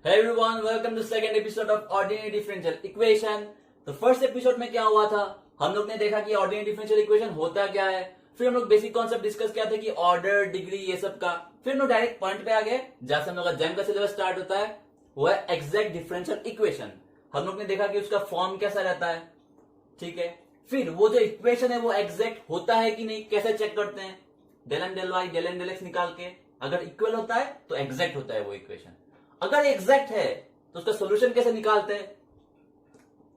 Hey everyone, welcome to second episode of ordinary differential equation। तो first episode में क्या हुआ था, हम लोग ने देखा कि ऑर्डिनरी डिफरेंशियल इक्वेशन होता क्या है। फिर हम लोग बेसिक कॉन्सेप्ट डिस्कस किया था कि ऑर्डर, डिग्री, ये सब का। फिर हम लोग डायरेक्ट पॉइंट पे आ गए जहां से हम लोग का जैम का सिलेबस स्टार्ट होता है, वो है एग्जैक्ट डिफरेंशियल इक्वेशन। हम लोग ने देखा कि उसका फॉर्म कैसा रहता है, ठीक है। फिर वो जो इक्वेशन है वो एग्जैक्ट होता है कि नहीं, कैसे चेक करते हैं, del M del Y del M del X निकाल के। अगर इक्वल होता है तो एग्जैक्ट होता है वो इक्वेशन। अगर एग्जैक्ट है तो उसका सोल्यूशन कैसे निकालते हैं,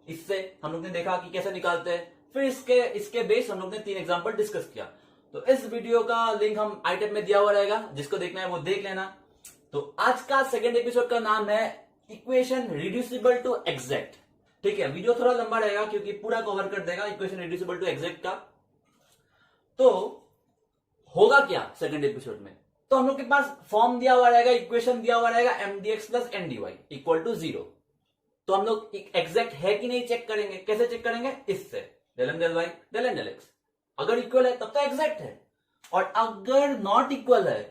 इससे हम लोग ने देखा कि कैसे निकालते हैं। फिर इसके बेस हम लोग ने 3 एग्जांपल डिस्कस किया। तो इस वीडियो का लिंक हम आई टैब में दिया हुआ रहेगा, जिसको देखना है वो देख लेना। तो आज का सेकेंड एपिसोड का नाम है इक्वेशन रिड्यूसिबल टू एग्जैक्ट। ठीक है, वीडियो थोड़ा लंबा रहेगा क्योंकि पूरा कवर कर देगा इक्वेशन रिड्यूसिबल टू एग्जैक्ट का। तो होगा क्या सेकेंड एपिसोड में, तो हम लोग के पास फॉर्म दिया हुआ रहेगा, इक्वेशन दिया हुआ रहेगा M D x plus N D Y equal to 0। तो हम लोग एग्जैक्ट है कि नहीं चेक करेंगे। कैसे चेक करेंगे, इससे del M del Y del N del X. अगर इक्वल है तब तो एग्जैक्ट है, और अगर नॉट इक्वल है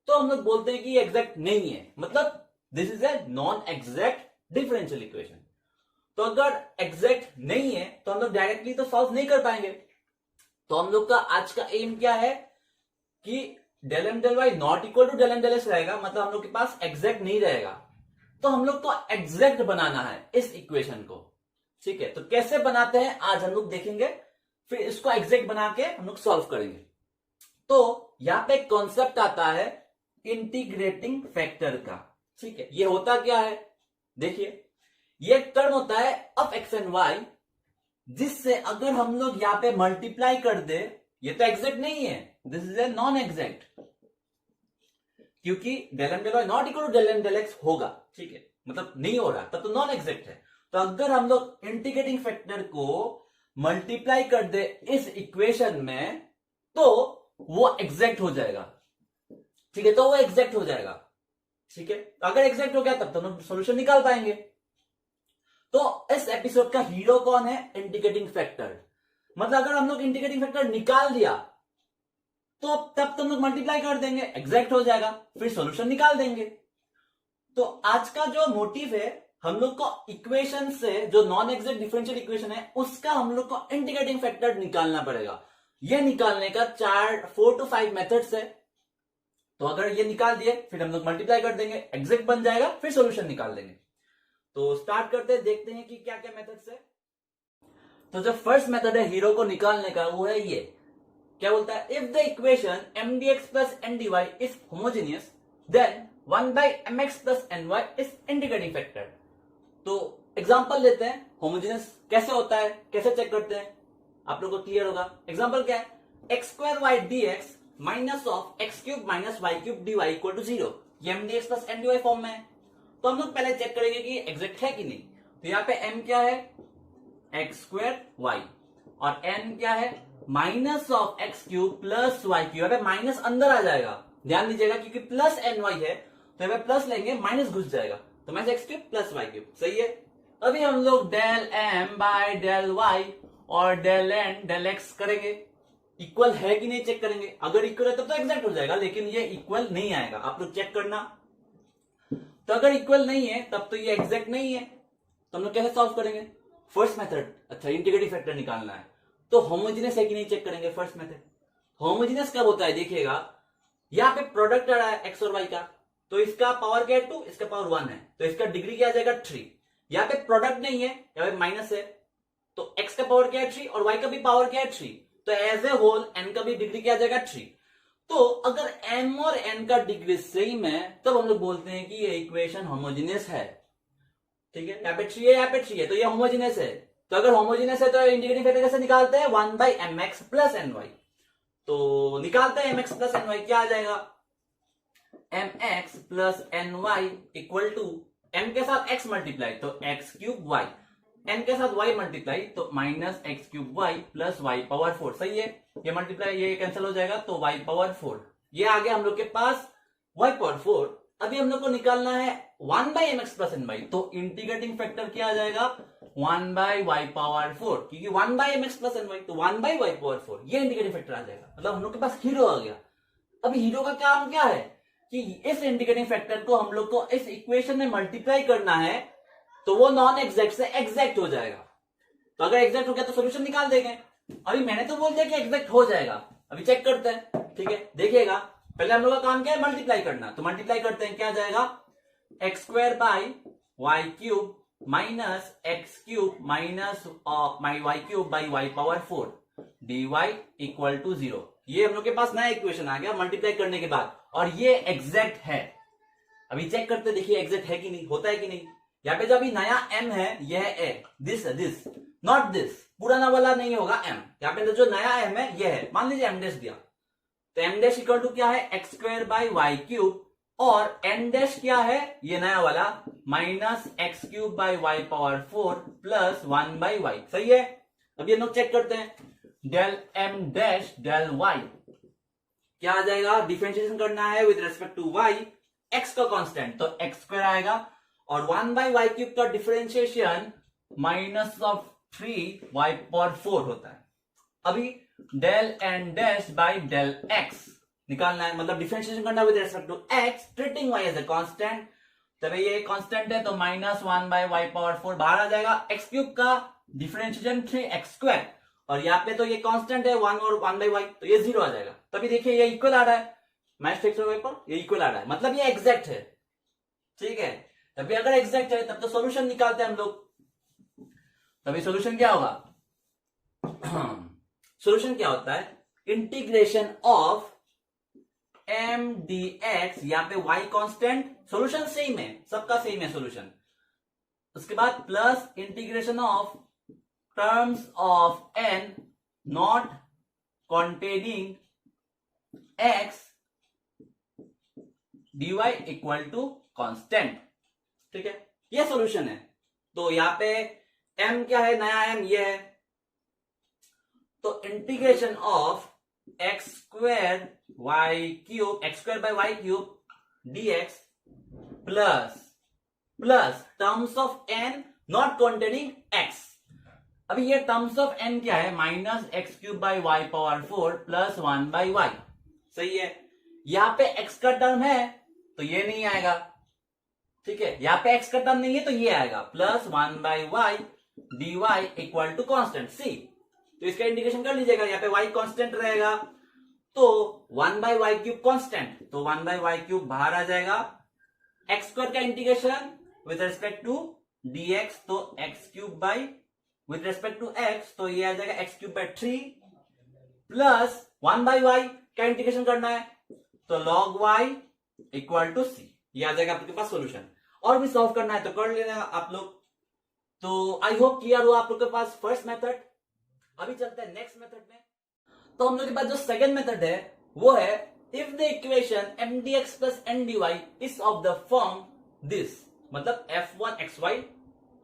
तो हम लोग बोलते हैं कि एग्जैक्ट नहीं है, मतलब this is a non exact differential equation. तो अगर एग्जैक्ट नहीं है तो हम लोग डायरेक्टली तो सॉल्व नहीं कर पाएंगे। तो हम लोग का आज का एम क्या है कि del M del Y not equal to del M del X रहेगा, मतलब हम लोग के पास एग्जैक्ट नहीं रहेगा। तो हम लोग को एग्जैक्ट बनाना है इस इक्वेशन को, ठीक है। तो कैसे बनाते हैं आज हम लोग देखेंगे, फिर इसको एग्जैक्ट बना के हम लोग सॉल्व करेंगे। तो यहां पे कॉन्सेप्ट आता है इंटीग्रेटिंग फैक्टर का, ठीक है। ये होता क्या है, देखिए ये टर्म होता है ऑफ एक्स एंड वाई, जिससे अगर हम लोग यहां पे मल्टीप्लाई कर दे, ये तो एग्जैक्ट नहीं है, this is a non exact, क्योंकि del M del Y not equal to del M del X होगा, ठीक है, मतलब नहीं हो रहा तब तो नॉन एग्जैक्ट है। तो अगर हम लोग इंटीग्रेटिंग फैक्टर को मल्टीप्लाई कर दे इस इक्वेशन में तो वो एग्जैक्ट हो जाएगा, ठीक है। तो वो एग्जैक्ट हो जाएगा, ठीक है। तो अगर एग्जैक्ट हो गया तब तो हम सोल्यूशन निकाल पाएंगे। तो इस एपिसोड का हीरो कौन है, इंटीग्रेटिंग फैक्टर। मतलब अगर हम लोग इंटीग्रेटिंग फैक्टर निकाल दिया तो तब तो हम लोग मल्टीप्लाई कर देंगे, एग्जैक्ट हो जाएगा, फिर सॉल्यूशन निकाल देंगे। तो आज का जो मोटिव है, हम लोग को इक्वेशन से जो नॉन एग्जैक्ट डिफरेंशियल इक्वेशन है उसका हम लोग को इंटीग्रेटिंग फैक्टर निकालना पड़ेगा। ये निकालने का 4 to 5 मेथड्स है। तो अगर ये निकाल दिए फिर हम लोग मल्टीप्लाई कर देंगे, एग्जैक्ट बन जाएगा, फिर सॉल्यूशन निकाल देंगे। तो स्टार्ट करते हैं, देखते हैं कि क्या क्या मेथड्स है। तो जो फर्स्ट मेथड है हीरो को निकालने का, वो है ये, क्या बोलता है, if the equation M D x plus N D Y is homogeneous then 1 by mx plus ny is integrating factor. तो एग्जांपल लेते हैं, होमोजेनियस कैसे होता है, कैसे चेक करते हैं, आप लोगों को क्लियर होगा। एग्जांपल क्या है, x square Y D X minus of X cube minus Y cube D Y equal to 0। ये M D x plus N D Y form में है। तो हम लोग पहले चेक करेंगे कि एग्जैक्ट है कि नहीं। तो यहाँ पे m क्या है, एक्स स्क्वायर वाई, और n क्या है, minus of X cube plus Y cube. यहाँ पे माइनस अंदर आ जाएगा, ध्यान दीजिएगा, क्योंकि प्लस एन वाई है तो यहाँ पे प्लस लेंगे माइनस घुस जाएगा, तो minus x cube plus Y cube, सही है। अभी हम लोग del M by del Y और डेल एन डेल एक्स करेंगे, इक्वल है कि नहीं चेक करेंगे। अगर इक्वल है तब तो एग्जैक्ट हो जाएगा, लेकिन ये इक्वल नहीं आएगा, आप लोग चेक करना। तो अगर इक्वल नहीं है तब तो ये एग्जैक्ट नहीं है। तो हम लोग कैसे सॉल्व करेंगे, फर्स्ट मेथड, अच्छा इंटीग्रेटिंग फैक्टर निकालना है तो होमोजेनियस है कि नहीं चेक करेंगे। फर्स्ट मेथड होमोजेनियस कब होता है, देखिएगा यहाँ पे प्रोडक्ट आ रहा है एक्स और वाई का, तो इसका पावर क्या है 2, इसका पावर 1 है, तो इसका डिग्री क्या आ जाएगा 3। यहाँ पे प्रोडक्ट नहीं है, यहाँ पे माइनस है, तो एक्स का पावर क्या है 3 और वाई का भी पावर क्या है 3, तो एज ए होल एन का भी डिग्री क्या आ जाएगा 3। तो अगर एम और एन का डिग्री सेम है तब हम लोग बोलते हैं कि ये इक्वेशन होमोजेनियस है, ठीक है। यहाँ पे 3 है, यहाँ पे 3 है, तो ये होमोजेनियस है। तो अगर होमोजेनियस है तो इंटीग्रेटिंग फैक्टर कैसे निकालते हैं, 1 by mx plus N Y. तो निकालते हैं mx प्लस एन वाई, क्या आ जाएगा, mx plus N Y equal to m के साथ x मल्टीप्लाई तो x क्यूब वाई, n के साथ y मल्टीप्लाई तो minus x cube Y plus Y power 4, सही है। ये मल्टीप्लाई ये कैंसिल हो जाएगा तो y पावर 4, ये आ गया हम लोग के पास y पावर 4। अभी हम लोग को निकालना है 1 by mx plus N Y, तो इंटीग्रेटिंग फैक्टर क्या आ जाएगा, 1 by y पावर 4, क्योंकि 1 by mx plus N Y तो 1 by y पावर 4, ये इंटीग्रेटिंग फैक्टर आ जाएगा। मतलब हम लोग के पास हीरो आ गया। अभी हीरो का काम क्या है, कि इस इंडिकेटिंग फैक्टर को हम लोग को इस इक्वेशन में मल्टीप्लाई करना है तो वो नॉन एग्जैक्ट से एग्जैक्ट हो जाएगा। तो अगर एग्जैक्ट हो गया तो सोल्यूशन निकाल देंगे। अभी मैंने तो बोल दिया कि एग्जैक्ट हो जाएगा, अभी चेक करते हैं। ठीक है, देखिएगा, पहले हम लोग का काम क्या है, मल्टीप्लाई करना। तो मल्टीप्लाई करते हैं, क्या जाएगा, x square by y cube minus x cube minus Y cube by y power 4 dy equal to 0। ये हम लोग के पास नया इक्वेशन आ गया मल्टीप्लाई करने के बाद, और ये एग्जैक्ट है। अभी चेक करते, देखिए एग्जैक्ट है कि नहीं, होता है कि नहीं। यहाँ पे जो अभी नया m है, यह है दिस नॉट दिस, पुराना वाला नहीं होगा m। यहाँ पे जो नया m है यह है, मान लीजिए m डैश दिया, तो m डैश इक्वल टू क्या है, x square by y cube, और n डैश क्या है, ये नया वाला minus x cube by y power 4 plus 1 by y. सही है। अब ये लोग चेक करते हैं, del m dash del y क्या आ जाएगा, डिफरेंशिएशन करना है with respect to y, x का कांस्टेंट तो एक्स स्क्वायर आएगा, और 1 बाई वाई क्यूब का differentiation minus of 3 y power 4 होता है। अभी del n dash by del x निकालना है, मतलब डिफरेंशिएशन करना है with respect to x, treating y as a constant. तब ये कांस्टेंट है तो माइनस 1 बाई वाई पावर 4 बाहर आ जाएगा, x क्यूब का डिफरेंशिएशन 3x स्क्वायर, और यहाँ पे तो ये कांस्टेंट है 1 और 1 बाई वाई, तो ये 0 आ जाएगा। तभी देखिए ये इक्वल आ रहा है, मैच फिक्स पर ये इक्वल आ रहा है, मतलब ये एग्जैक्ट है। ठीक है, तभी अगर एग्जैक्ट है तब तो सॉल्यूशन निकालते हैं हम लोग। तभी सॉल्यूशन क्या होगा, सॉल्यूशन क्या होता है, इंटीग्रेशन ऑफ m dx, यहाँ पे y कांस्टेंट, सॉल्यूशन सेम है, सबका सेम है सॉल्यूशन। उसके बाद plus integration of terms of n not containing x dy equal to constant. ठीक है, ये सॉल्यूशन है। तो यहां पे m क्या है, नया m ये है, तो integration of x square y cube, x square by y cube dx plus terms of n not containing x। अभी ये टर्म्स ऑफ n क्या है, minus x cube by y power 4 plus 1 by y. सही है, यहां पे x का term है तो ये नहीं आएगा। ठीक है, यहां पे x का टर्म नहीं है तो ये आएगा, plus 1 by y dy equal to constant c। तो इसका इंटीग्रेशन कर लीजिएगा, यहाँ पे y कांस्टेंट रहेगा, तो 1 बाई वाई क्यूब कांस्टेंट, तो 1 बाई वाई क्यूब बाहर आ जाएगा, एक्स स्क्वायर का integration with respect to dx, तो x cube by with respect to x, तो ये आ जाएगा x cube by 3 plus 1 by y का इंटीग्रेशन करना है, तो log y equal to c। ये आ जाएगा आपके पास सॉल्यूशन। और भी सॉल्व करना है तो कर लेना आप लोग। तो आई होप क्लियर हुआ आप लोग के पास फर्स्ट मेथड। अभी चलते हैं नेक्स्ट मेथड में। तो हम लोग के पास जो सेकंड मेथड है वो है, if the equation mdx plus ndy is of the form this, मतलब f1xy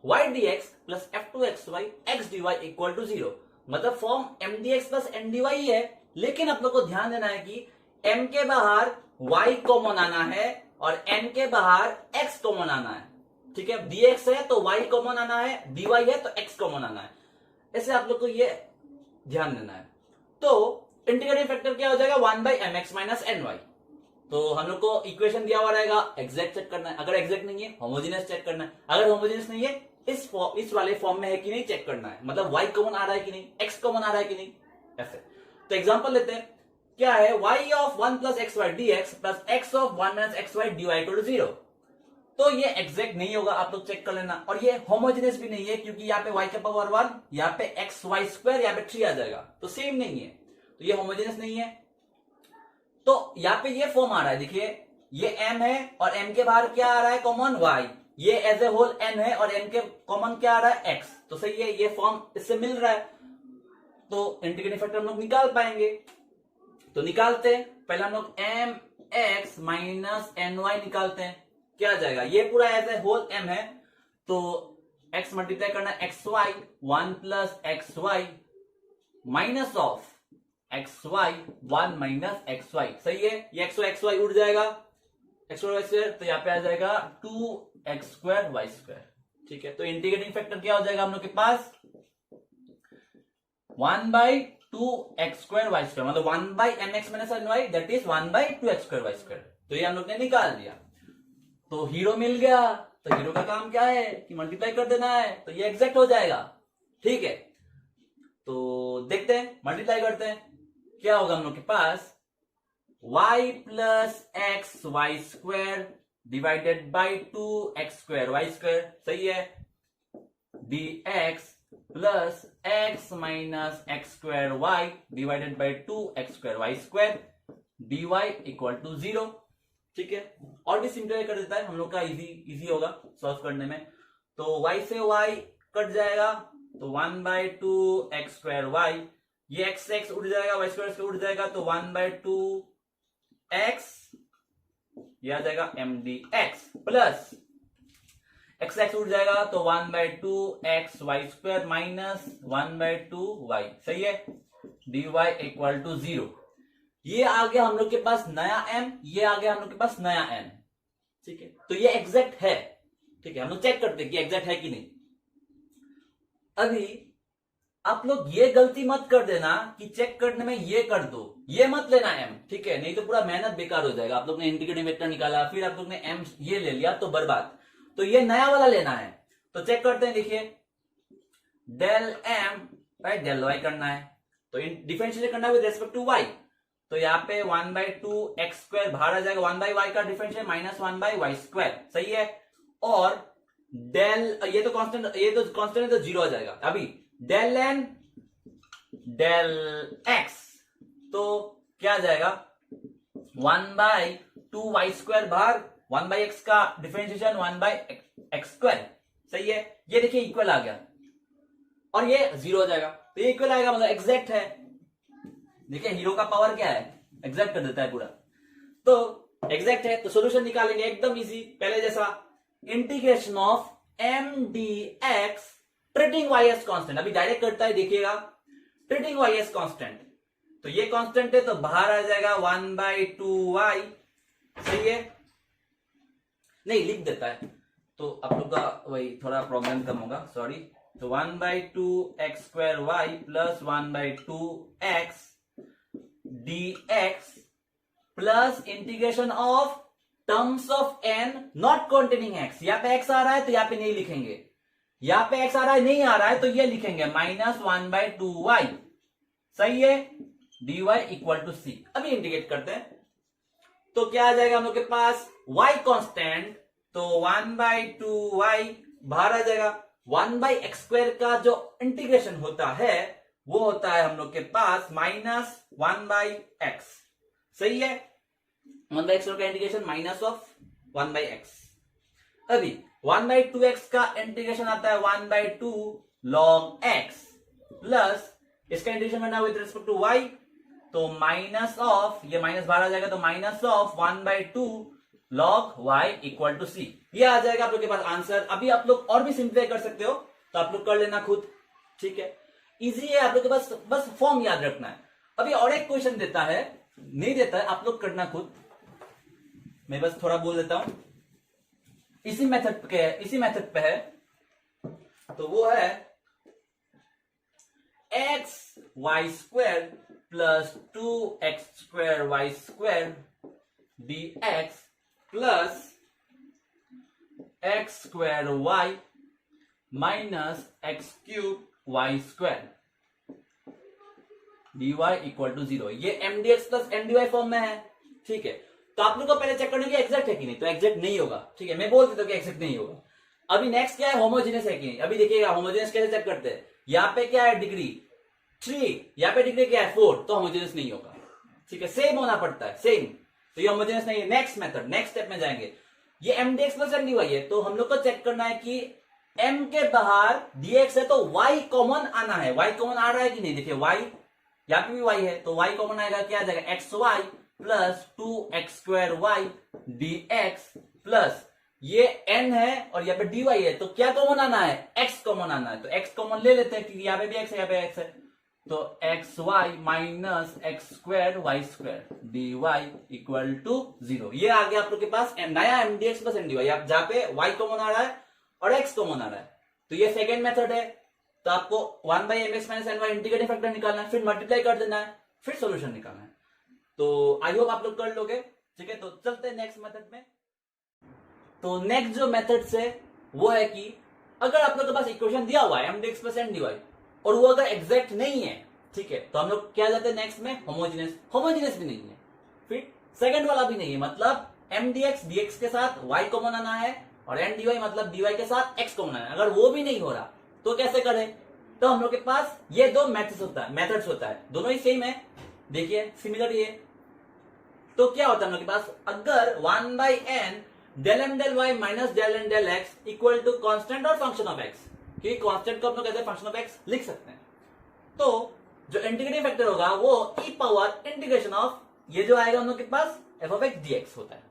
y dx plus f2xy x dy equal to 0, मतलब फॉर्म mdx प्लस ndy ही है, लेकिन आप लोग को ध्यान देना है कि m के बाहर y कॉमन आना है और n के बाहर x कॉमन आना है। ठीक है, dx है तो y कॉमन आना है, dy है तो x कॉमन आना है, ऐसे आप लोग को ये ध्यान देना है। तो इंटीग्रेटिंग फैक्टर क्या हो जाएगा, 1 by m x minus n Y. तो हम लोग को इक्वेशन दिया हुआ रहेगा, एग्जैक्ट चेक करना है, अगर एग्जैक्ट नहीं है होमोजेनियस चेक करना है, अगर होमोजेनियस नहीं है इस वाले फॉर्म में है कि नहीं चेक करना है, मतलब y कॉमन आ रहा है कि नहीं, x कॉमन आ रहा है कि नहीं, ऐसे। तो एग्जांपल लेते हैं, क्या है, y of 1 plus x y D x plus x of 1 minus x y d Y equal to 0। तो ये एग्जैक्ट नहीं होगा, आप लोग चेक कर लेना। और ये होमोजेनियस भी नहीं है, क्योंकि यहाँ पे y के पावर 1, यहाँ पे एक्स वाई स्क्वायर, यहाँ पे 3 आ जाएगा, तो सेम नहीं है, तो ये होमोजेनियस नहीं है। तो यहाँ पे ये फॉर्म आ रहा है, देखिए ये m है और m के बाहर क्या आ रहा है कॉमन, y, ये एज ए होल n है और n के कॉमन क्या आ रहा है, x। तो सही है, ये फॉर्म इससे मिल रहा है, तो इंटीग्रेटिंग फैक्टर हम लोग निकाल पाएंगे। तो निकालते हैं, पहले हम लोग m x minus n y निकालते हैं, क्या आ जाएगा, ये पूरा एज ए होल m है, तो x मल्टीप्लाई करना x y, 1 plus x y minus of x y 1 minus x y. सही है, ये एक्स वाई उड़ जाएगा, एक्स वाई स्क्वायर, तो यहाँ पे आ जाएगा 2x स्क्वायर वाई स्क्वायर। ठीक है, तो इंटीग्रेटिंग फैक्टर क्या हो जाएगा हम लोग के पास, 1 by 2x square y square, मतलब 1 by m x minus n y that is 1 by 2x square y square. तो ये हम लोग ने निकाल दिया। तो हीरो मिल गया। तो हीरो का काम क्या है कि मल्टीप्लाई कर देना है, तो ये एग्जैक्ट हो जाएगा। ठीक है, तो देखते हैं, मल्टीप्लाई करते हैं। क्या होगा हम लोग के पास, y plus x y square divided by 2x² y square, सही है, dx plus x minus x² y divided by 2x² y square dy equal to 0। ठीक है, और भी सिंपल कर देता है हम लोग का, इजी होगा सॉल्व करने में। तो y से y कट जाएगा, तो 1/2x² y, ये x उड़ जाएगा, y स्क्वायर उड़ जाएगा, तो 1/2x, ये आ जाएगा mdx प्लस x उड़ जाएगा, तो 1/2x y square minus 1/2y, सही है, dy इक्वल टू 0। ये आ गया हम लोग के पास नया m, ये आ गया हम लोग के पास नया n। ठीक है, तो ये एग्जैक्ट है। ठीक है, हम लोग चेक करते हैं कि एग्जैक्ट है कि नहीं। अभी आप लोग ये गलती मत कर देना कि चेक करने में ये कर दो, ये मत लेना m, ठीक है, नहीं तो पूरा मेहनत बेकार हो जाएगा। आप लोग ने इंटीग्रेटिंग वेक्टर निकाला, फिर आप लोग ने m ये ले लिया तो बर्बाद। तो ये नया वाला लेना है, तो चेक करते हैं। देखिए del m by del y करना है, तो डिफरेंशिएट करना है विद रेस्पेक्ट टू y। तो यहाँ पे 1/2x² बाहर आ जाएगा, 1/y का डिफरेंशियल माइनस 1/y², सही है। और डेल, ये तो कांस्टेंट, ये तो कांस्टेंट है, तो 0 आ जाएगा। अभी डेल n डेल x, तो क्या आ जाएगा, 1/2y² बाहर, 1/x का डिफरेंशिएशन 1/x², सही है। ये देखिए इक्वल आ गया और ये 0 हो जाएगा, तो ये इक्वल आएगा, मतलब एग्जैक्ट है। देखिए हीरो का पावर क्या है, एग्जैक्ट कर देता है पूरा। तो एग्जैक्ट है, तो सॉल्यूशन निकालेंगे एकदम इजी, पहले जैसा, integration of mdx treating y as constant. अभी डायरेक्ट करता है, देखिएगा, ट्रीटिंग y एज कांस्टेंट, तो ये कांस्टेंट है, तो बाहर आ जाएगा 1/2y, सही है, नहीं लिख देता है तो आप लोग का वही थोड़ा प्रॉब्लम कम होगा, सॉरी। तो 1/2x² y plus 1/2x dx plus integration of terms of n not containing x। यहां पे x आ रहा है तो यहां पे नहीं लिखेंगे, यहां पे x आ रहा है, नहीं आ रहा है तो ये लिखेंगे माइनस 1/2y, सही है, dy इक्वल टू c। अभी इंटीग्रेट करते हैं, तो क्या आ जाएगा हम लोग के पास, y कांस्टेंट, तो 1/2y बाहर आ जाएगा, 1/x² का जो इंटीग्रेशन होता है वो होता है हम लोग के पास माइनस 1/x, सही है, 1/x का इंटीग्रेशन माइनस ऑफ 1/x। अभी 1/2x का इंटीग्रेशन आता है 1/2 log x प्लस इसका इंटीग्रेशन करना विद रिस्पेक्ट टू y, तो माइनस ऑफ, ये माइनस बाहर आ जाएगा, तो minus of 1/2 log y equal to c। ये आ जाएगा आप लोग के पास आंसर। अभी आप लोग और भी सिंप्लीफाई कर सकते हो, तो आप लोग कर लेना खुद, ठीक है, इजी है, आप लोग के पास बस फॉर्म याद रखना है। अभी और एक क्वेश्चन देता है, नहीं देता है, आप लोग करना खुद, मैं बस थोड़ा बोल देता हूं, इसी मेथड पे है, तो वो है xy² plus 2x² dx plus x² minus x³ dy equal to 0। ये mdx प्लस mdy फॉर्म में है, ठीक है। तो आप लोग को पहले चेक करने की एग्जैक्ट है कि नहीं, तो एग्जैक्ट नहीं होगा, ठीक है, मैं बोल देता हूं कि एग्जैक्ट नहीं होगा। अभी नेक्स्ट क्या है, होमोजेनियस है कि नहीं। अभी देखिएगा होमोजेनियस कैसे चेक करते हैं, यहां पे क्या है डिग्री 3, यहां पे डिग्री क्या है 4, तो होमोजेनियस नहीं होगा, ठीक है, सेम होना पड़ता है, सेम, तो ये होमोजेनियस नहीं है। नेक्स्ट मेथड, नेक्स्ट स्टेप में जाएंगे, ये mdx प्लस mdy है, तो हम लोग को चेक करना है कि m के बाहर dx है तो y कॉमन आना है, y कॉमन आ रहा है कि नहीं। देखिए y, यहां पे भी y है, तो y कॉमन आएगा, क्या आ जाएगा xy plus 2x² dx plus ये n है और यहाँ पे dy है, तो क्या कॉमन आना है, x कॉमन आना है, तो x कॉमन ले लेते हैं क्योंकि यहाँ पे भी x है, यहाँ पे x है, तो xy minus x² y² dy equal to 0। ये आ गया आप लोग के पास नया mdx प्लस mdy, जहां पे y कॉमन आ रहा है और x कॉमन आ रहा है, तो ये सेकेंड मेथड है। तो आपको 1/mx minus ny integrating factor निकालना है, फिर मल्टीप्लाई कर देना है, फिर सॉल्यूशन निकालना है। तो आई होप आप लोग कर लोगे। ठीक है, तो चलते हैं नेक्स्ट मेथड में। तो नेक्स्ट जो मेथड है वो है कि अगर आप लोग के पास इक्वेशन दिया हुआ है mdx प्लस ndy और वो अगर एग्जैक्ट नहीं है, ठीक है, तो हम लोग क्या जाते हैं नेक्स्ट में, होमोजेनियस। होमोजेनियस भी नहीं है, फिर सेकंड वाला भी नहीं है, मतलब mdx dx के साथ y कॉमन आना है और ndy मतलब dy के साथ x कॉमन आना है। अगर वो भी नहीं हो रहा तो कैसे करें, तो हम लोग के पास ये दो मेथड्स होता है, दोनों ही सेम है, देखिए सिमिलर ये। तो क्या होता है हम लोग के पास, अगर 1/n del m del y minus del n del x equal to constant और फंक्शन ऑफ x, क्योंकि कांस्टेंट को हम लोग कैसे फंक्शन ऑफ x लिख सकते हैं, तो जो इंटीग्रेटिंग फैक्टर होगा वो e पावर इंटीग्रेशन ऑफ ये जो आएगा हम लोग के पास f of x dx होता है।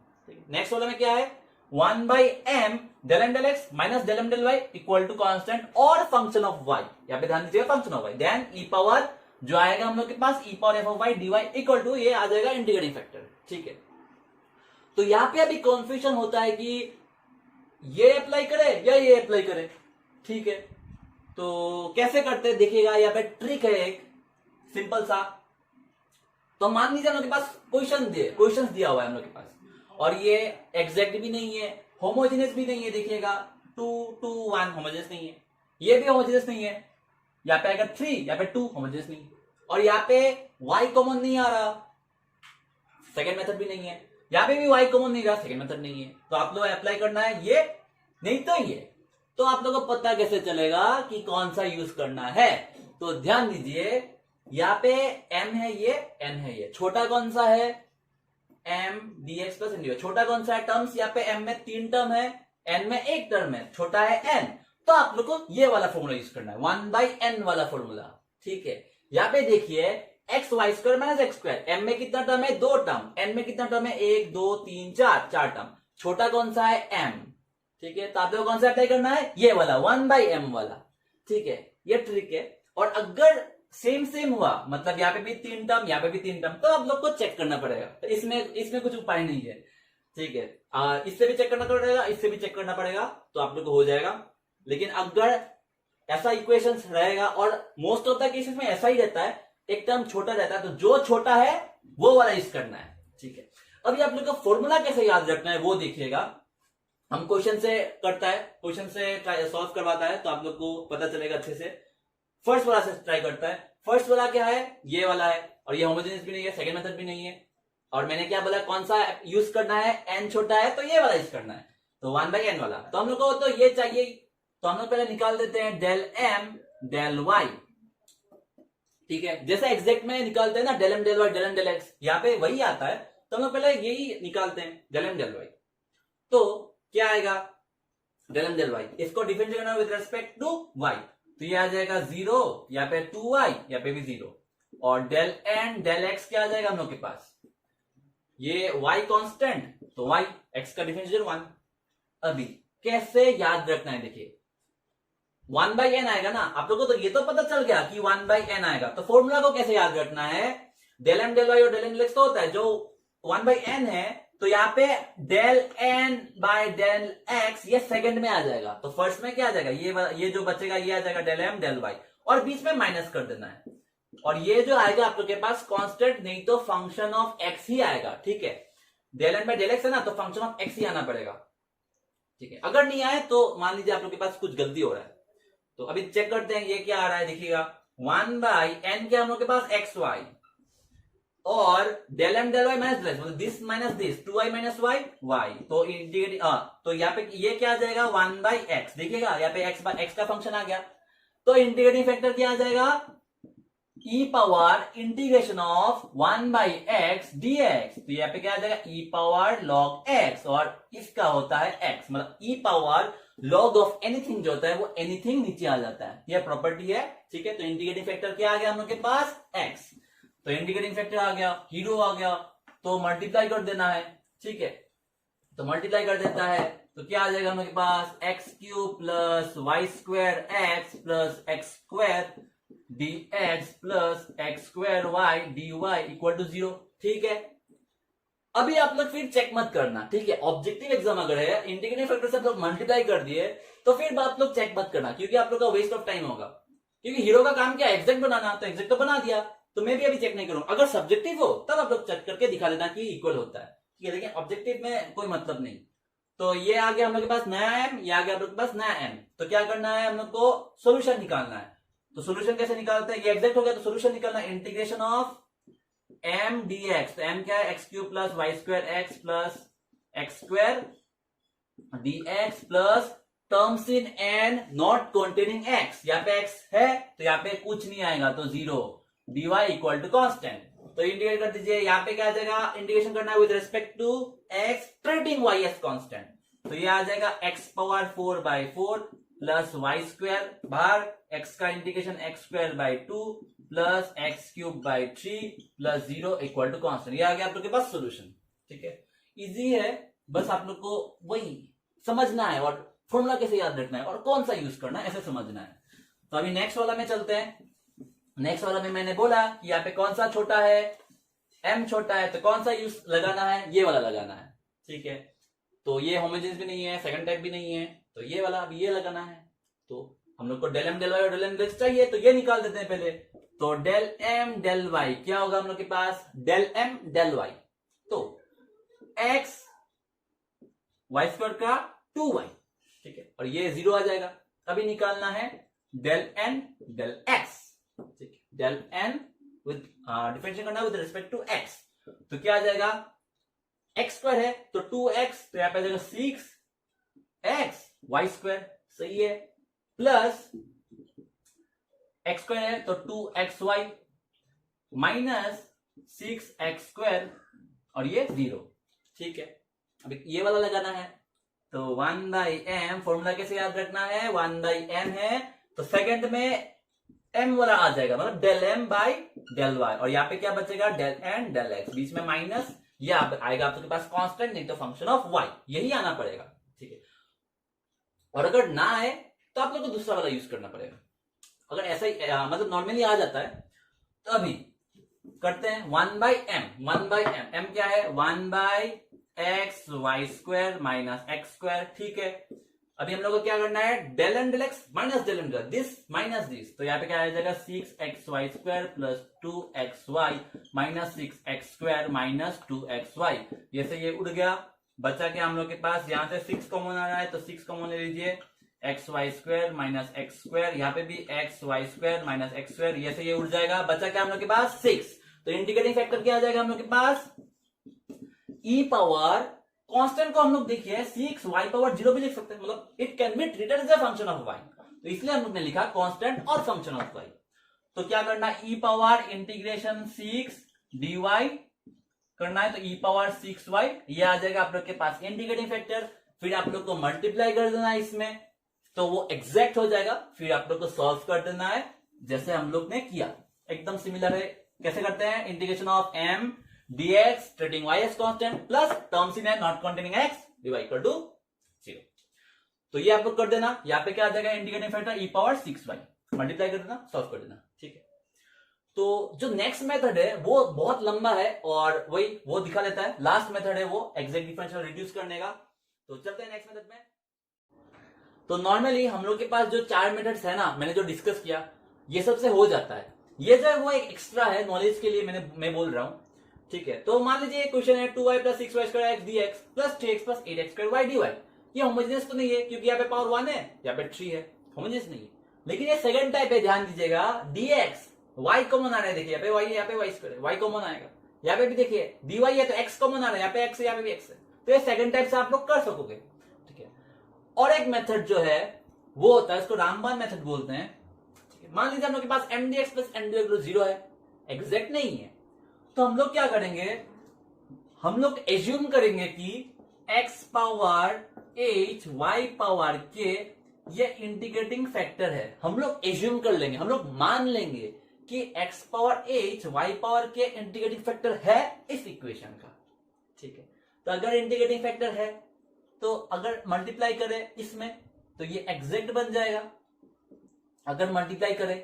नेक्स्ट वाला में क्या है, 1/m del n del x minus del m del y equal to constant और फंक्शन ऑफ y, यहाँ पे ध्यान दीजिएगा function of y, then e power जो आएगा हम लोग के पास e power f of y dy equal to ये आ जाएगा इंटीग्रेटिंग फैक्टर। ठीक है, तो यहां पे अभी कंफ्यूजन होता है कि ये अप्लाई करे या ये अप्लाई करे। ठीक है, तो कैसे करते हैं देखिएगा, यहाँ पे ट्रिक है एक सिंपल सा। तो मान लीजिए हम लोग के पास क्वेश्चन दिया हुआ है हम लोग के पास, और ये एग्जैक्ट भी नहीं है, होमोजेनियस भी नहीं है, देखिएगा 2 2 1 होमोजेनियस नहीं है, ये भी होमोजेनियस नहीं है, यहाँ पे आएगा 3, यहाँ पे 2 होमोजेनियस नहीं, और यहाँ पे y कॉमन नहीं आ रहा, सेकेंड मेथड भी नहीं है, यहाँ पे भी y कॉमन नहीं रहा, सेकेंड मेथड नहीं है। तो आप लोग अप्लाई करना है ये नहीं तो ये, तो आप लोगों को पता कैसे चलेगा कि कौन सा यूज करना है। तो ध्यान दीजिए, यहाँ पे m है ये, n है ये, छोटा कौन सा है m dx प्लस ndy, छोटा कौन सा है टर्म्स, यहाँ पे m में 3 टर्म है, n में 1 टर्म है, छोटा है n, तो आप लोग को ये वाला फॉर्मूला यूज करना है, 1/n वाला फॉर्मूला। ठीक है, यहाँ पे देखिए x y square minus x square, m में कितना टर्म है 2 टर्म, एन में कितना टर्म है 1 2 3 4 टर्म, छोटा कौन सा है एम। ठीक है, तो आप लोग कौन सा अप्लाई करना है, ये वाला 1/m वाला। ठीक है, ये ट्रिक है। और अगर सेम हुआ, मतलब यहाँ पे भी 3 टर्म यहाँ पे भी 3 टर्म, तो आप लोग को चेक करना पड़ेगा, तो इसमें कुछ उपाय नहीं है। ठीक है, इससे भी चेक करना पड़ेगा, इससे भी चेक करना पड़ेगा, तो आप लोग को हो जाएगा। लेकिन अगर ऐसा इक्वेशन रहेगा, और मोस्ट ऑफ द केसेस में ऐसा ही रहता है, एक टर्म छोटा रहता है, तो जो छोटा है वो वाला यूज करना है। ठीक है, अभी आप लोग का फॉर्मूला कैसे याद रखना है वो देखिएगा। हम क्वेश्चन से करता है, क्वेश्चन से सॉल्व करवाता है, तो आप लोग को पता चलेगा अच्छे से। फर्स्ट वाला से ट्राई करता है, फर्स्ट वाला क्या है, ये वाला है, और ये होमोजेनियस भी नहीं है, सेकंड मेथड भी नहीं है, और मैंने क्या बोला कौन सा यूज करना है, n छोटा है तो ये वाला यूज करना है, तो 1/n वाला। तो हम लोग को तो ये चाहिए, तो हम लोग पहले निकाल देते हैं del m del y। ठीक है, जैसे एग्जैक्ट में निकालते हैं ना del m del y del n del x, यहाँ पे वही आता है, तो हम लोग पहले यही निकालते हैं del m del y। तो क्या आएगा del m del y, इसको डिफरेंशिएट करना विद रिस्पेक्ट टू y, तो ये आ जाएगा 0, यहाँ पे 2y, यहाँ पे भी 0, और del n del x क्या आ जाएगा हम लोग के पास, ये y कांस्टेंट, तो y x का डिफरेंशिएशन 1। अभी कैसे याद रखना है, देखिए 1/n आएगा ना, आप लोगों को तो ये तो पता चल गया कि 1/n आएगा, तो फॉर्मूला को कैसे याद रखना है, del m del y और del n del x तो होता है, जो 1/n है तो यहाँ पे del n by del x ये सेकंड में आ जाएगा, तो फर्स्ट में क्या आ जाएगा, ये जो बचेगा ये आ जाएगा del m del y, और बीच में माइनस कर देना है, और ये जो आएगा आप लोग के पास कांस्टेंट नहीं तो फंक्शन ऑफ x ही आएगा। ठीक है, del n by del x है ना, तो फंक्शन ऑफ x ही आना पड़ेगा। ठीक है, अगर नहीं आए तो मान लीजिए आप लोग के पास कुछ गलती हो रहा है, तो अभी चेक करते हैं ये क्या आ रहा है, देखिएगा 1/n क्या हम लोग के पास x y, और del m del y minus del x, मतलब this minus this, 2y minus y y, तो इंटीग्रेट, तो यहाँ पे ये क्या आ जाएगा 1/x, देखिएगा यहाँ पे x का फंक्शन आ गया, तो इंटीग्रेटिंग फैक्टर क्या आ जाएगा, e power integration of 1/x dx, तो यहाँ पे क्या आ जाएगा e पावर log x, और इसका होता है x, मतलब e power log of anything जो होता है वो एनीथिंग नीचे आ जाता है, यह प्रॉपर्टी है। ठीक है, तो इंटीग्रेटिंग फैक्टर क्या आ गया हम लोग के पास x, तो इंटीग्रेटिंग फैक्टर आ गया, हीरो आ गया, तो मल्टीप्लाई कर देना है। ठीक है, तो मल्टीप्लाई कर देता है, तो क्या आ जाएगा हम लोग के पास x³ plus y square x plus x square dx plus x square y dy equal to 0। ठीक है, अभी आप लोग फिर चेक मत करना। ठीक है, ऑब्जेक्टिव एग्जाम अगर है, इंटीग्रेटिंग फैक्टर से आप लोग मल्टीप्लाई कर दिए, तो फिर आप लोग चेक मत करना, क्योंकि आप लोग का वेस्ट ऑफ टाइम होगा, क्योंकि हीरो का काम क्या है, एग्जैक्ट बनाना, तो एग्जैक्ट तो बना दिया, तो मैं भी अभी चेक नहीं करूंगा। अगर सब्जेक्टिव हो तब आप लोग चेक करके दिखा देना कि इक्वल होता है। ठीक है, लेकिन ऑब्जेक्टिव में कोई मतलब नहीं। तो ये आ गया हम लोग के पास नया एम, ये आ गया हम लोग के पास नया एम। तो क्या करना है, हम लोग को सोल्यूशन निकालना है। तो सोल्यूशन कैसे निकालते हैं, ये एग्जैक्ट हो गया तो सोल्यूशन निकालना है, integration of m D x. तो एम क्या है, x cube plus y square x plus x square d x plus terms in n not containing x. यहाँ पे एक्स है तो यहाँ पे कुछ नहीं आएगा तो 0, dy इक्वल टू कॉन्स्टेंट। तो इंटीग्रेट कर दीजिए, यहाँ पे क्या आ जाएगा, इंटीग्रेशन करना है with respect to x treating y as constant. तो ये आ जाएगा x power 4/4 plus y square बाहर, एक्स का integration x square by 2 plus x cube by 3 plus 0 equal to constant. ये आ गया आप लोग के पास सोल्यूशन। ठीक है, इजी है, बस आप लोग को वही समझना है और फॉर्मूला कैसे याद रखना है और कौन सा यूज करना है ऐसे समझना है। तो अभी नेक्स्ट वाला में चलते हैं। नेक्स्ट वाला में मैंने बोला कि यहाँ पे कौन सा छोटा है, m छोटा है, तो कौन सा यूज लगाना है, ये वाला लगाना है। ठीक है, तो ये होमोजेनियस भी नहीं है, सेकंड टाइप भी नहीं है, तो ये वाला अभी ये लगाना है। तो हम लोग को डेल एम डेल वाई और डेल एम डेल एक्स चाहिए, तो ये निकाल देते हैं पहले। तो डेल एम डेल वाई क्या होगा हम लोग के पास, डेल एम डेल वाई, तो एक्स वाई स्क्वायर का 2y। ठीक है, और ये 0 आ जाएगा। अभी निकालना है डेल एन डेल एक्स। ठीक है, डेल एन विद डिफरेंशिएट करना विद रिस्पेक्ट टू एक्स। तो क्या आ जाएगा, एक्स स्क्वायर है तो 2x, तो यहां पे आ जाएगा 6x वाई स्क्वायर, सही है, प्लस एक्स स्क्वायर है तो 2xy माइनस 6x स्क्वायर और ये 0। ठीक है, अभी ये वाला लगाना है। तो 1/m फॉर्मूला कैसे याद रखना है, 1/m है तो सेकंड में m वाला आ जाएगा, मतलब del m by del y, और यहाँ पे क्या बचेगा, डेल n डेल x, बीच में माइनस, ये आएगा आपके पास कांस्टेंट, नहीं तो फंक्शन ऑफ y, यही आना पड़ेगा। ठीक है, और अगर ना आए तो आप लोग को दूसरा वाला यूज करना पड़ेगा। अगर ऐसा ही मतलब नॉर्मली आ जाता है तो अभी करते हैं 1/m। 1/m, m क्या है, 1/x y square minus x square. ठीक है, अभी हम लोग को क्या करना है, del N del x minus del N del this minus this, तो यहाँ पे क्या आ जाएगा 6x y square plus 2xy minus 6x square minus 2xy। ये से ये उड़ गया, बचा क्या हम लोग के पास, यहाँ से 6 कॉमन आ रहा है तो 6 कॉमन ले लीजिए, x y square minus x square, यहाँ पे भी x y square minus x square, ये से ये उड़ जाएगा, बचा क्या हम लोग के पास 6। तो इंटीग्रेटिंग फैक्टर क्या आ जाएगा हम लोग के पास, ई पावर कांस्टेंट को हम लोग देखिए 6y पावर 0 भी लिख सकते हैं, मतलब it can be treated as a function of y, तो इसलिए हम लोग ने लिखा कांस्टेंट और फंक्शन ऑफ y। तो क्या करना है, ई पावर इंटीग्रेशन 6 dy करना है, तो ई पावर 6y, ये आ जाएगा आप लोग के पास इंटीग्रेटिंग फैक्टर। फिर आप लोग को मल्टीप्लाई कर देना है इसमें, तो वो एग्जैक्ट हो जाएगा। फिर आप लोग को सॉल्व कर देना है जैसे हम लोग ने किया, एकदम सिमिलर है। कैसे करते हैं, integration of m dx treating y as constant plus terms in not containing x dy equal to 0। तो ये आप लोग कर देना, यहाँ पे क्या आ जाएगा, integrating factor e power 6y, multiply कर देना, सॉल्व कर देना। ठीक है, तो जो नेक्स्ट मेथड है वो बहुत लंबा है और वही वो दिखा देता है। लास्ट मेथड है वो एग्जैक्ट डिफरेंशियल रिड्यूस करने का। तो चलते हैं नेक्स्ट मेथड में। तो नॉर्मली हम लोग के पास जो 4 मेथड्स है ना, मैंने जो डिस्कस किया, ये सबसे हो जाता है। ये जो है वो एक एक्स्ट्रा है नॉलेज के लिए, मैं बोल रहा हूं। ठीक है, तो मान लीजिए क्वेश्चन है 2y plus 6y square x d x plus 3x plus 8x square Y d y. ये होमोजेनियस तो नहीं है क्योंकि यहाँ पे पावर 1 है, यहाँ पे 3 है, होमोजेनियस नहीं है। लेकिन ये सेकंड टाइप है, ध्यान दीजिएगा, dx y कॉमन आ रहा है, देखिए यहाँ पे y है, यहाँ पे y स्क्वायर है, y कॉमन आएगा, यहाँ पे भी देखिए dy है तो x कॉमन आ रहा है, यहाँ पे x है, यहाँ पे भी x है। तो ये सेकंड टाइप से आप लोग कर सकोगे। ठीक है, और एक मेथड जो है वो होता है, इसको रामबान मेथड बोलते हैं। ठीक है, मान लीजिए हम लोग के पास mdx प्लस mdy 0 है, एग्जैक्ट नहीं है, तो हम लोग क्या करेंगे, हम लोग एज्यूम करेंगे कि x power h y power k ये इंटीग्रेटिंग फैक्टर है। हम लोग एज्यूम कर लेंगे, हम लोग मान लेंगे कि x power h y power k integrating factor है इस इक्वेशन का। ठीक है, तो अगर इंटीग्रेटिंग फैक्टर है तो अगर मल्टीप्लाई करें इसमें तो ये एग्जैक्ट बन जाएगा, अगर मल्टीप्लाई करें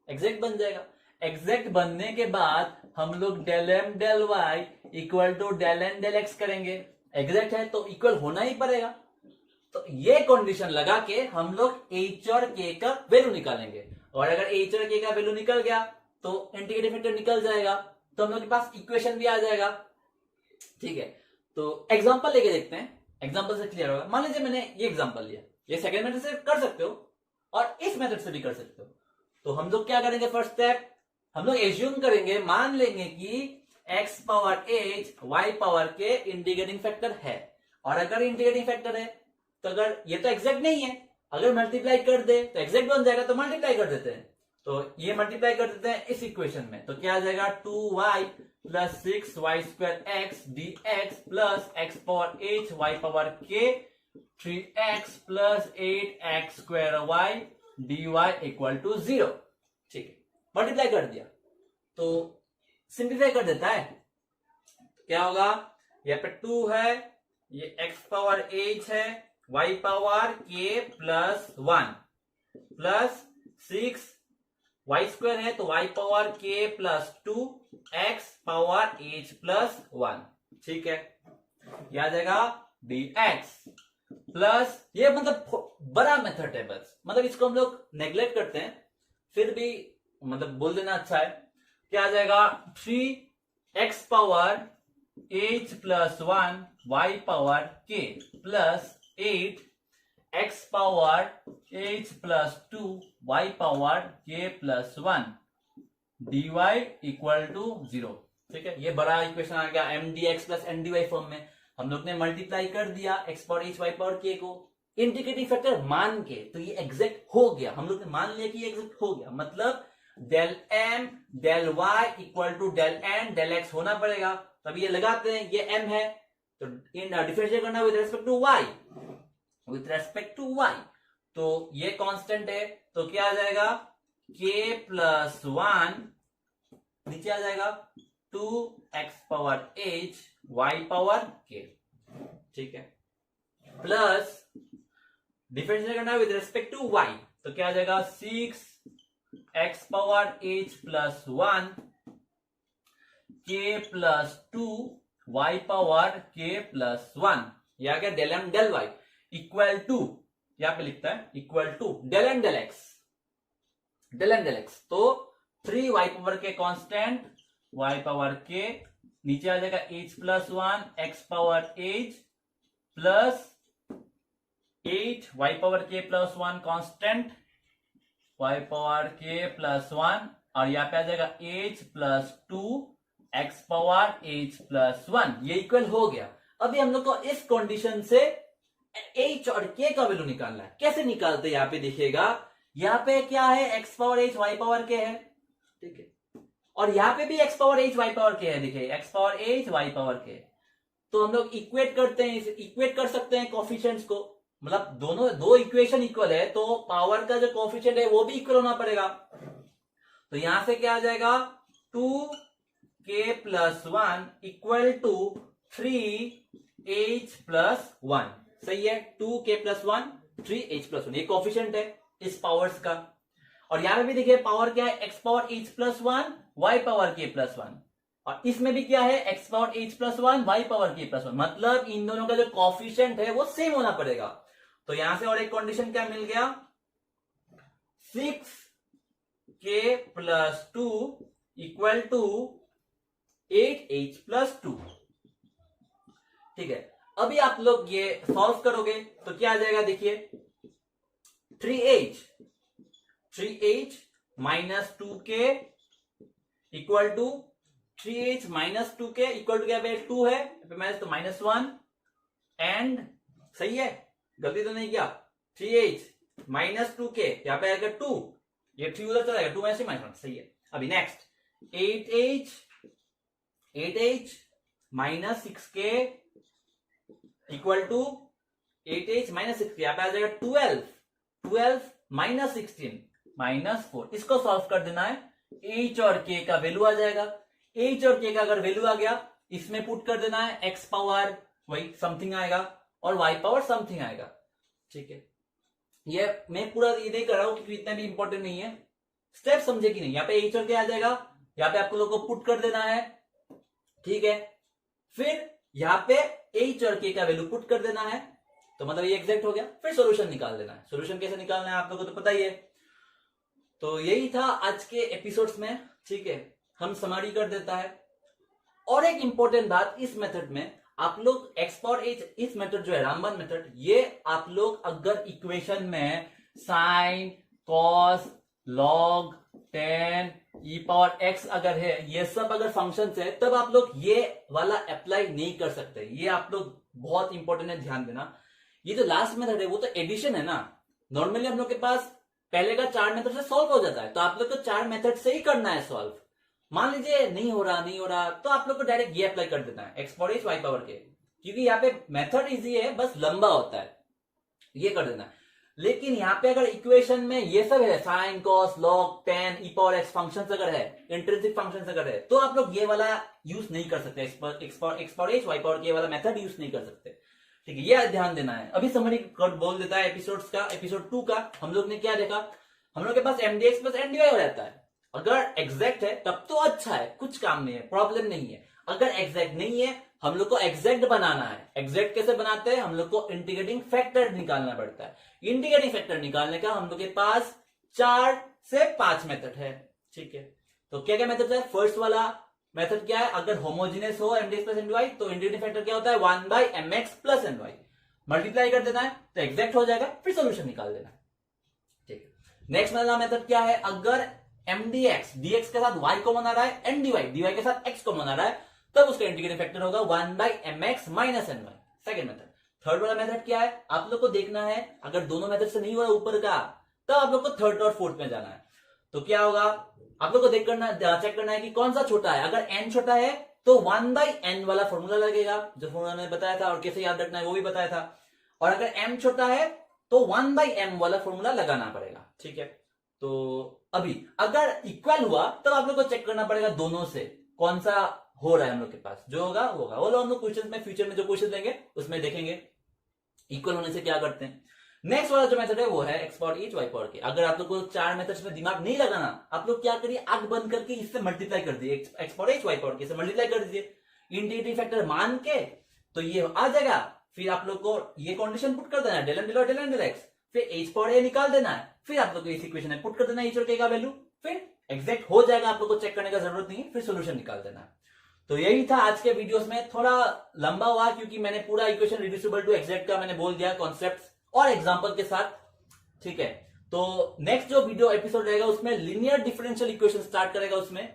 एग्जैक्ट बन जाएगा। एग्जैक्ट बनने के बाद हम लोग del M del y equal to del N del x करेंगे, एग्जैक्ट है तो इक्वल होना ही पड़ेगा। तो ये कंडीशन लगा के हम लोग एच और के का वैल्यू निकालेंगे, और अगर एच और के का वैल्यू निकल गया तो इंटीग्रेटिंग फैक्टर निकल जाएगा, तो हम लोग के पास इक्वेशन भी आ जाएगा। ठीक है, तो एग्जांपल लेके देखते हैं, एग्जांपल से क्लियर होगा। मान लीजिए मैंने ये एग्जांपल लिया, ये सेकंड मेथड से कर सकते हो और इस मेथड से भी कर सकते हो। तो हम लोग क्या करेंगे, फर्स्ट स्टेप हम लोग एज्यूम करेंगे, मान लेंगे कि x power h y power k integrating factor है। और अगर इंटीग्रेटिंग फैक्टर है तो अगर ये तो एग्जैक्ट नहीं है, अगर मल्टीप्लाई कर दे तो एग्जैक्ट बन जाएगा, तो मल्टीप्लाई कर देते हैं। तो ये मल्टीप्लाई कर देते हैं इस इक्वेशन में, तो क्या आ जाएगा 2y plus 6y square x dx plus x power h y power k 3x plus 8x square y dy equal to 0। ठीक है, मल्टीप्लाई कर दिया तो सिंप्लीफाई कर देता है, क्या होगा, यहाँ पे 2 है, ये x पावर h है, y power k plus 1 plus 6 y square है तो y power k plus 2 x power h plus 1। ठीक है, यह आ जाएगा dx प्लस, ये मतलब बड़ा मेथड है बस, मतलब इसको हम लोग नेग्लेक्ट करते हैं, फिर भी मतलब बोल देना अच्छा है। क्या आ जाएगा 3x power h plus 1 y power k plus 8x power h plus 2 y power k plus 1 dy equal to 0। ठीक है, ये बड़ा इक्वेशन आ गया m dx plus n dy form में। हम लोग ने मल्टीप्लाई कर दिया x power h y power k को इंटीग्रेटिंग फैक्टर मान के, तो ये एग्जैक्ट हो गया, हम लोग ने मान लिया कि ये एग्जैक्ट हो गया, मतलब del m del y equal to del n del x होना पड़ेगा। तब ये लगाते हैं, ये m है तो डिफरेंशिएट करना with respect to y, with respect to y, तो ये कांस्टेंट है, तो क्या आ जाएगा k प्लस 1 नीचे आ जाएगा 2x power h y power k। ठीक है, प्लस डिफरेंशिएट करना विद रेस्पेक्ट टू y, तो क्या आ जाएगा 6x power h plus 1 k plus 2 y power k plus 1। यह आ गया del m del y equal to, यहां पे लिखता है equal to del m del x, del m del x, तो 3y power k constant y power k नीचे आ जाएगा h plus 1 x power h plus 8 y power k plus 1 constant y power k plus 1 और यहाँ पे आ जाएगा h plus 2 x power h plus 1। ये equal हो गया। अभी हम लोग को इस कंडीशन से h और k का वैल्यू निकालना है। कैसे निकालते हैं, यहाँ पे दिखेगा, यहाँ पे क्या है x power h y power k है, ठीक है, और यहाँ पे भी x power h y power k है, देखिए x power h y power k। तो हम लोग इक्वेट करते हैं, इक्वेट कर सकते हैं कोफिशिएंट्स को, मतलब दोनों दो इक्वेशन इक्वल है तो पावर का जो कोफिशिएंट है वो भी इक्वल होना पड़ेगा। तो यहां से क्या आ जाएगा 2k plus 1 equal to 3h plus 1। सही है, 2k प्लस 1 3h प्लस 1, ये कोफिशिएंट है इस पावर्स का। और यहां पे भी देखिए पावर क्या है, x power h plus 1 y power k plus 1, और इसमें भी क्या है x power h plus 1 y power k plus 1, मतलब इन दोनों का जो कोफिशिएंट है वो सेम होना पड़ेगा। तो यहां से और एक कंडीशन क्या मिल गया, 6k plus 2 equal to 8h plus 2। ठीक है, अभी आप लोग ये सॉल्व करोगे तो क्या आ जाएगा, देखिए 3h minus 2k equal to 3h minus 2k equal to क्या पे 2 है, माइनस तो माइनस 1 एंड, सही है, गलती तो नहीं किया, 3h माइनस 2k यहां पे आएगा 2, ये 3 उधर चला जाएगा, 2 माइनस माइनस 1, सही है। अभी next 8h minus 6k equal to 8h minus 6k, यहां पे आ जाएगा 12 माइनस 16 माइनस 4। इसको सॉल्व कर देना है, h और k का वैल्यू आ जाएगा, h और k का अगर वैल्यू आ गया इसमें पुट कर देना है, x पावर वही समथिंग आएगा और y पावर समथिंग आएगा। ठीक है, ये मैं पूरा ये नहीं कर रहा हूं क्योंकि इतना भी इंपॉर्टेंट नहीं है, स्टेप समझे कि नहीं। यहाँ पे h और k आ जाएगा, यहाँ पे आप लोगों को पुट कर देना है, ठीक है, फिर यहाँ पे h और k का वैल्यू पुट कर देना है, तो मतलब ये एग्जैक्ट हो गया। फिर सॉल्यूशन निकाल देना है, सॉल्यूशन कैसे निकालना है आप लोगों को तो पता ही है। तो यही था आज के एपिसोड्स में, ठीक है, हम समरी कर देता है। और एक इंपॉर्टेंट बात, इस मेथड में आप लोग एक्सपोर्ट इस मेथड जो है रामबन मेथड, ये आप लोग अगर इक्वेशन में साइन कॉस लॉग टेन ई पावर एक्स अगर है, ये सब अगर फंक्शंस है, तब आप लोग ये वाला अप्लाई नहीं कर सकते। ये आप लोग बहुत इंपॉर्टेंट है, ध्यान देना। ये जो लास्ट मेथड है वो तो एडिशन है ना। नॉर्मली हम लोग के पास पहले का 4 मेथड से सॉल्व हो जाता है, तो आप लोग को 4 मेथड से ही करना है सॉल्व। मान लीजिए नहीं हो रहा तो आप लोग को डायरेक्ट ये अप्लाई कर देना है एक्सपोर्ट एच वाई पावर के, क्योंकि यहाँ पे मेथड इजी है, बस लंबा होता है, ये कर देना है। लेकिन यहाँ पे अगर इक्वेशन में ये सब है साइन कॉस लॉग टेन ई पावर एक्स फंक्शन अगर है, इंट्रिंसिक फंक्शन अगर है, तो आप लोग ये वाला यूज नहीं कर सकते, एक्सपोर्ट एच वाई पावर के वाला मेथड यूज नहीं कर सकते। ठीक है, ये ध्यान देना है। अभी समरी बोल देता है एपिसोड्स का। एपिसोड 2 का हम लोग ने क्या देखा, हम लोग के पास एमडीएक्स प्लस एनडीवाई हो जाता है। अगर एग्जैक्ट है तब तो अच्छा है, कुछ काम नहीं है, प्रॉब्लम नहीं है। अगर एग्जैक्ट नहीं है, हम लोग को एग्जैक्ट बनाना है। एग्जैक्ट कैसे बनाते हैं, हम लोग को इंटीग्रेटिंग फैक्टर निकालना पड़ता है। इंटीग्रेटिंग फैक्टर निकालने का हम लोग के पास 4 से 5 मेथड है। ठीक है, तो क्या क्या मेथड है। फर्स्ट वाला मेथड क्या है, अगर होमोजीनियस हो एमडीएक्स प्लस एनडीवाई तो इंटीग्रेटिंग फैक्टर क्या होता है 1/mx प्लस एनवाई, मल्टीप्लाई कर देना है तो एग्जैक्ट हो जाएगा, फिर सोल्यूशन निकाल देना है। ठीक है, नेक्स्ट वाला मेथड क्या है, अगर mdx dx के साथ y कॉमन आ रहा है, ndy dy के साथ x कॉमन आ रहा है, तब उसका इंटीग्रेटिंग फैक्टर होगा 1/mx minus NY. Second method. Third वाला मेथड क्या है, आप लोग को देखना है अगर दोनों मेथड से नहीं हो रहा ऊपर का, तब आप लोग को थर्ड और फोर्थ में जाना है। तो क्या होगा, आप लोग को चेक करना है कि कौन सा छोटा है। अगर n छोटा है तो 1/n वाला फॉर्मूला लगेगा, जो फॉर्मूला मैंने बताया था और कैसे याद रखना है वो भी बताया था। और अगर m छोटा है तो 1/m वाला फॉर्मूला लगाना पड़ेगा। ठीक है, तो अभी अगर इक्वल हुआ तब आप लोग को चेक करना पड़ेगा दोनों से कौन सा हो रहा है। हम लोग के पास जो होगा वो होगा, वो लोग हम लोग क्वेश्चन में फ्यूचर में जो क्वेश्चन देंगे उसमें देखेंगे इक्वल होने से क्या करते हैं। नेक्स्ट वाला जो मेथड है वो है एक्सपोर्ट एच वाई पावर के। अगर आप लोग को 4 मेथड्स में दिमाग नहीं लगाना, आप लोग क्या करिए, आंख बंद करके इससे मल्टीप्लाई कर दिए, एक्सपोर्ट एच वाई पावर के से मल्टीप्लाई कर दीजिए इंटीग्रेटिंग फैक्टर मान के, तो ये आ जाएगा। फिर आप लोग को ये कंडीशन पुट कर देना है, डेल एन डेल और डेल एन डेल एक्स, फिर एच पावर ए निकाल देना है, फिर आप लोग को इस इक्वेशन में पुट कर देना है एच और के का वैल्यू, फिर एग्जैक्ट हो जाएगा। आप लोग को चेक करने का जरूरत नहीं है, फिर सोल्यूशन निकाल देना है। तो यही था आज के वीडियोस में। थोड़ा लंबा हुआ क्योंकि मैंने पूरा इक्वेशन रिड्यूसिबल टू एग्जैक्ट का मैंने बोल दिया कॉन्सेप्ट और एग्जांपल के साथ। ठीक है, तो नेक्स्ट जो वीडियो एपिसोड रहेगा उसमें लिनियर डिफरेंशियल इक्वेशन स्टार्ट करेगा उसमें,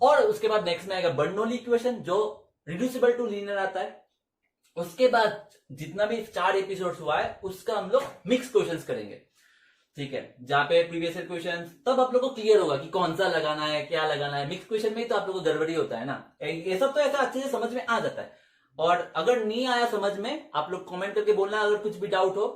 और उसके बाद नेक्स्ट में आएगा बर्नौली इक्वेशन जो रिड्यूसिबल टू लीनियर आता है। उसके बाद जितना भी 4 एपिसोड्स हुआ है उसका हम लोग मिक्स क्वेश्चंस करेंगे। ठीक है, जहां पे प्रीवियस ईयर क्वेश्चंस, तब आप लोग को क्लियर होगा कि कौन सा लगाना है, क्या लगाना है। मिक्स क्वेश्चन में ही तो आप लोग को गड़बड़ी होता है ना, ये सब तो ऐसा अच्छे से समझ में आ जाता है। और अगर नहीं आया समझ में, आप लोग कमेंट करके बोलना अगर कुछ भी डाउट हो।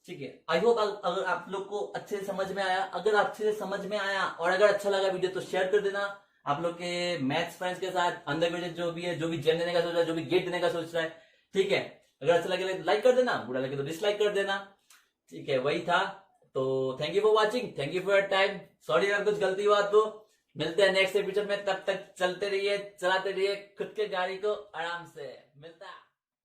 ठीक है, आई होप अगर आप लोग को अच्छे से समझ में आया। अगर अच्छे से समझ में आया और अगर अच्छा लगा वीडियो तो शेयर कर देना आप लोग के मैथ्स फ्रेंड्स के साथ, अंडर ग्रेजुएट जो भी है, जो भी जेम देने का सोच रहा है, जो भी गेट देने का सोच रहा है। ठीक है, अगर अच्छा लगे तो लाइक कर देना, बुरा लगे तो डिसलाइक कर देना। ठीक है, वही था। तो thank you for watching, thank you for your time. Sorry अगर कुछ गलती हुआ तो। मिलते हैं नेक्स्ट एपिसोड में, तब तक चलते रहिए, चलाते रहिए खुद के गाड़ी को आराम से। मिलता है।